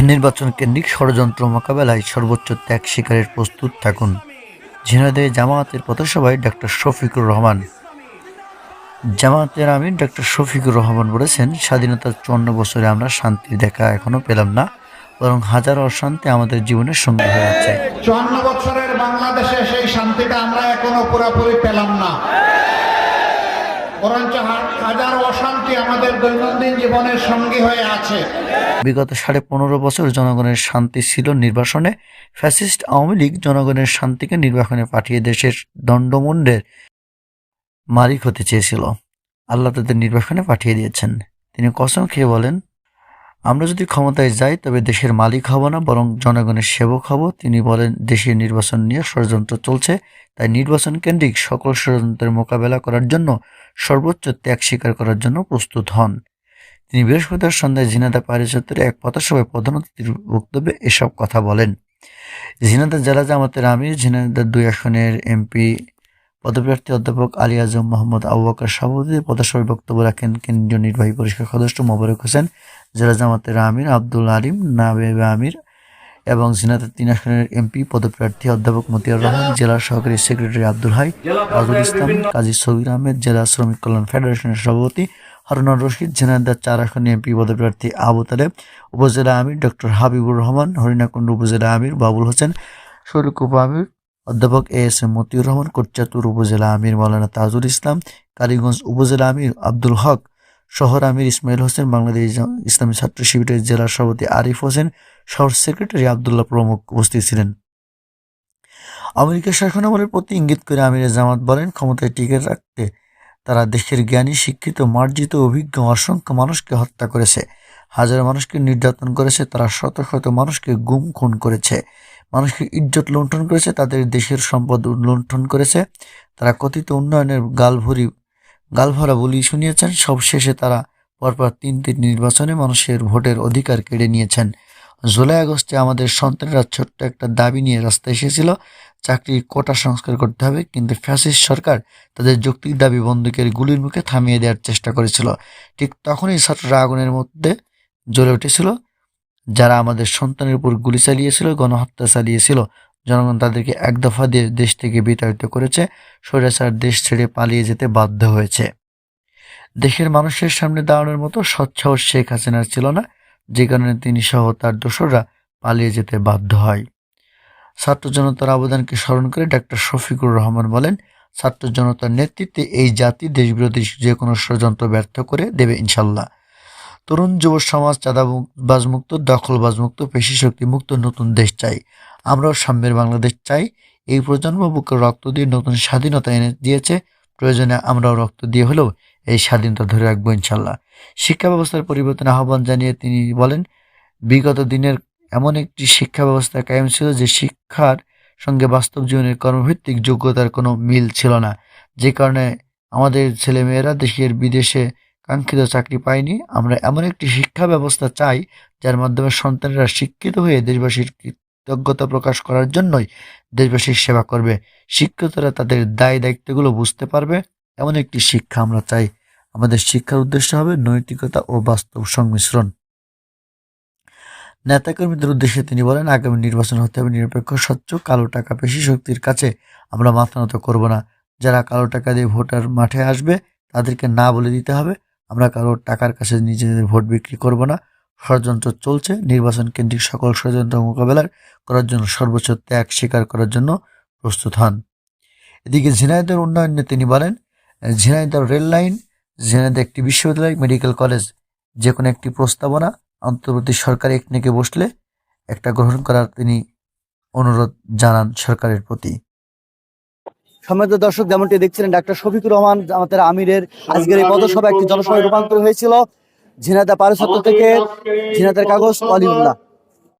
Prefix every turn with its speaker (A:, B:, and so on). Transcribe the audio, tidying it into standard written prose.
A: নির্বাচন কেন্দ্রিক ষড়যন্ত্র মোকাবেলায় সর্বোচ্চ ত্যাগ স্বীকারের প্রস্তুত থাকুন। ঝিনাইদহে জামায়াতের পথসভায় ডক্টর শফিকুর রহমান। জামায়াতের আমির ডক্টর শফিকুর রহমান বলেছেন, স্বাধীনতার 54 বছরে আমরা শান্তির দেখা এখনো পেলাম না, বরং হাজারো অশান্তি আমাদের জীবনের সঙ্গী হয়ে আছে।
B: 54 বছরের বাংলাদেশে সেই শান্তিটা আমরা এখনো পুরোপুরি পেলাম না, বরঞ্চ হাজারো অশান্তি আমাদের দৈনন্দিন জীবনের সঙ্গী হয়ে আছে।
A: বিগত 15.5 বছর জনগণের শান্তি ছিল নির্বাসনে। ফ্যাসিস্ট আওয়ামী লীগ জনগণের শান্তিকে নির্বাসনে পাঠিয়ে দেশের দণ্ডমুণ্ডের মালিক হতে চেয়েছিল। আল্লাহ তাদের নির্বাসনে পাঠিয়ে দিয়েছেন। তিনি কসম খেয়ে বলেন, আমরা যদি ক্ষমতায় যাই তবে দেশের মালিক হব না, বরং জনগণের সেবক হব। তিনি বলেন, দেশের নির্বাচন নিয়ে ষড়যন্ত্র চলছে, তাই নির্বাচন কেন্দ্রিক সকল ষড়যন্ত্রের মোকাবেলা করার জন্য সর্বোচ্চ ত্যাগ স্বীকার করার জন্য প্রস্তুত হন। তিনি বৃহস্পতিবার সন্ধ্যায় ঝিনাইদহ পাহাড়ি চত্বরে এক পথসভায় প্রধান অতিথির বক্তব্যে এসব কথা বলেন। ঝিনাইদহ জেলা জামাতের আমির, ঝিনাইদহ 2 আসনের এমপি পদপ্রার্থী অধ্যাপক আলী আজম মোহাম্মদ আবু বকর সভাপতিতে পথসভায় বক্তব্য রাখেন কেন্দ্রীয় নির্বাহী পরিষদ সদস্য মোবারক হোসেন, জেলা জামাতের আমির আব্দুল আলিম নায়েবে আমির এবং ঝিনাইদহ 3 আসনের এমপি পদপ্রার্থী অধ্যাপক মতিয়ার রহমান, জেলা সহকারী সেক্রেটারি আব্দুল হাই, রাজুল ইসলাম, কাজী সবির আহমেদ, জেলা শ্রমিক কল্যাণ ফেডারেশনের সভাপতি হারুনুর রশিদ, ঝিনাইদহ 4 আসনের এমপি পদপ্রার্থী আবু তালেব, উপজেলা আমির ডক্টর হাবিবুর রহমান, হরিণাকুণ্ড উপজেলা আমির বাবুল হোসেন, শরীকুপ আমির অধ্যাপক এস.এম. মতিউর রহমান, কোটচাঁদপুর উপজেলা আমির মাওলানা তাজুল ইসলাম, কালীগঞ্জ উপজেলা আমির আব্দুল হক, শহর আমির ইসমাইল হোসেন, বাংলাদেশ ইসলামী ছাত্র শিবিরের জেলা সভাপতি আরিফ হোসেন, শহর সেক্রেটারি আবদুল্লাহ প্রমুখ উপস্থিত ছিলেন। আমেরিকার শাসনামলের প্রতি ইঙ্গিত করে আমিরে জামাত বলেন, ক্ষমতায় টিকে রাখতে তারা দেশের জ্ঞানী, শিক্ষিত, মার্জিত, অভিজ্ঞ অসংখ্য মানুষকে হত্যা করেছে, হাজার মানুষকে নির্যাতন করেছে, তারা শত শত মানুষকে গুম খুন করেছে, মানুষকে ইজ্জত লুণ্ঠন করেছে, তাদের দেশের সম্পদ লুণ্ঠন করেছে, তারা কথিত উন্নয়নের গালভরা বলি শুনিয়েছেন। সব শেষে তারা পরপর 3টি নির্বাচনে মানুষের ভোটের অধিকার কেড়ে নিয়েছেন। জুলাই আগস্টে আমাদের সন্তানেরা ছোট্ট একটা দাবি নিয়ে রাস্তায় এসেছিল, চাকরির কোটা সংস্কার করতে হবে, কিন্তু ফ্যাসিস্ট সরকার তাদের যৌক্তিক দাবি বন্দুকের গুলির মুখে থামিয়ে দেওয়ার চেষ্টা করেছিল। ঠিক তখনই ছাত্ররা আগুনের মধ্যে জ্বলে উঠেছিল, যারা আমাদের সন্তানের উপর গুলি চালিয়েছিল, গণহত্যা চালিয়েছিল। জনগণ তাদেরকে এক দফা দিয়ে দেশ থেকে বিতাড়িত করেছে, স্বৈরাচার দেশ ছেড়ে পালিয়ে যেতে বাধ্য হয়েছে। দেশের মানুষের সামনে দাঁড়ানোর মতো সৎসাহস শেখ হাসিনার ছিল না, যে কারণে তিনি সহ তার দোসররা পালিয়ে যেতে বাধ্য হয়। ছাত্র জনতার অবদানকে স্মরণ করে ডক্টর শফিকুর রহমান বলেন, ছাত্র জনতার নেতৃত্বে এই জাতি দেশবিরোধী যে কোনো ষড়যন্ত্র ব্যর্থ করে দেবে ইনশাল্লাহ। তরুণ যুব সমাজ চাঁদাবাজমুক্ত, দখলবাজমুক্ত, পেশি মুক্ত নতুন দেশ চাই। আমরাও সাম্যের বাংলাদেশ চাই। এই প্রজন্ম বুকে রক্ত দিয়ে নতুন স্বাধীনতা এনে দিয়েছে, প্রয়োজনে আমরাও রক্ত দিয়ে হলেও এই স্বাধীনতা ধরে রাখবো ইনশাল্লাহ। শিক্ষা ব্যবস্থার পরিবর্তনের আহ্বান জানিয়ে তিনি বলেন, বিগত দিনের এমন একটি শিক্ষা ব্যবস্থা কায়েম ছিল যে শিক্ষার সঙ্গে বাস্তব জীবনের কর্মভিত্তিক যোগ্যতার কোনো মিল ছিল না, যে কারণে আমাদের ছেলেমেয়েরা দেশের বিদেশে কাঙ্ক্ষিত চাকরি পায়নি। আমরা এমন একটি শিক্ষা ব্যবস্থা চাই যার মাধ্যমে সন্তানেরা শিক্ষিত হয়ে দেশবাসীর কৃতজ্ঞতা প্রকাশ করার জন্যই দেশবাসীর সেবা করবে, শিক্ষিতরা তাদের দায় দায়িত্বগুলো বুঝতে পারবে, এমন একটি শিক্ষা আমরা চাই। আমাদের শিক্ষার উদ্দেশ্য হবে নৈতিকতা ও বাস্তব সংমিশ্রণ। নেতাকর্মীদের উদ্দেশ্যে তিনি বলেন, আগামী নির্বাচন হতে হবে নিরপেক্ষ, স্বচ্ছ। কালো টাকা পেশি শক্তির কাছে আমরা মাথা নত করবো না। যারা কালো টাকা দিয়ে ভোটার মাঠে আসবে তাদেরকে না বলে দিতে হবে, আমরা কারো টাকার কাছে নিজেদের ভোট বিক্রি করব না। ষড়যন্ত্র চলছে, নির্বাচন কেন্দ্রিক সকল ষড়যন্ত্র মোকাবেলা করার জন্য সর্বোচ্চ ত্যাগ স্বীকার করার জন্য প্রস্তুত হন। এদিকে ঝিনাইদহের উন্নয়ন নিয়ে তিনি বলেন, ঝিনাইদহ রেল লাইন, ঝিনাইদহ একটি বিশ্ববিদ্যালয়, মেডিকেল কলেজ, যে কোনো একটি প্রস্তাবনা অন্তর্বর্তী সরকার একনেকে বসলে একটা গ্রহণ করার তিনি অনুরোধ জানান সরকারের প্রতি।
C: সম্মানিত দর্শক, যেমনটি দেখছিলেন, ডাক্তার শফিকুর রহমান আমাদের আমিরের আজকের এই পথসভা একটি জনসভায় রূপান্তর হয়েছিল। ঝিনাইদহ পাহাড়ি চত্বর থেকে ঝিনাইদহের কাগজ ওয়ালিউল্লাহ।